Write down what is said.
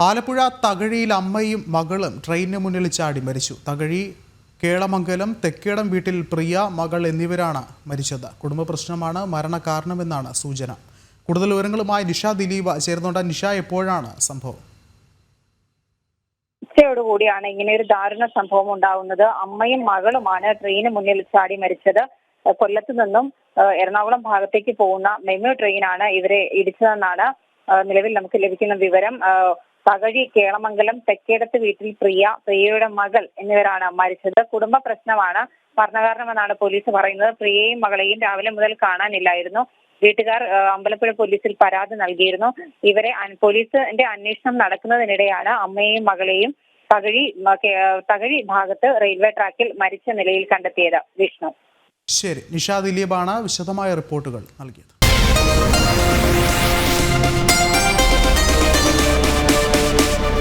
ആലപ്പുഴ തകഴിയിൽ അമ്മയും മകളും ട്രെയിനിന് മുന്നിൽ ചാടി മരിച്ചു. തകഴി കേളമംഗലം തെക്കേടം വീട്ടിൽ പ്രിയ, മകൾ എന്നിവരാണ് മരിച്ചത്. കുടുംബ പ്രശ്നമാണ് മരണകാരണമെന്നാണ് സൂചന. കൂടുതൽ വിവരങ്ങളുമായി നിഷ ദിലീപ് ചേർന്നുണ്ട്. നിഷ, എപ്പോഴാണ് സംഭവം? ഉച്ചയോടുകൂടിയാണ് ഇങ്ങനെ ഒരു ദാരുണ സംഭവം ഉണ്ടാവുന്നത്. അമ്മയും മകളുമാണ് ട്രെയിന് മുന്നിൽ ചാടി മരിച്ചത്. കൊല്ലത്ത് നിന്നും എറണാകുളം ഭാഗത്തേക്ക് പോകുന്ന മെമു ട്രെയിനാണ് ഇവരെ ഇടിച്ചതെന്നാണ് നിലവിൽ നമുക്ക് ലഭിക്കുന്ന വിവരം. തകഴി കേളമംഗലം തെക്കേടത്ത് വീട്ടിൽ പ്രിയയുടെ മകൾ എന്നിവരാണ് മരിച്ചത്. കുടുംബ പ്രശ്നമാണ് മരണകാരണമെന്നാണ് പോലീസ് പറയുന്നത്. പ്രിയയും മകളെയും രാവിലെ മുതൽ കാണാനില്ലായിരുന്നു. വീട്ടുകാർ അമ്പലപ്പുഴ പോലീസിൽ പരാതി നൽകിയിരുന്നു. ഇവരെ പോലീസിന്റെ അന്വേഷണം നടക്കുന്നതിനിടെയാണ് അമ്മയെയും മകളെയും തകഴി ഭാഗത്ത് റെയിൽവേ ട്രാക്കിൽ മരിച്ച നിലയിൽ കണ്ടെത്തിയത്. വിഷ്ണു. ശരി, നിഷ ദിലീപാണ് വിശദമായ റിപ്പോർട്ടുകൾ നൽകിയത്.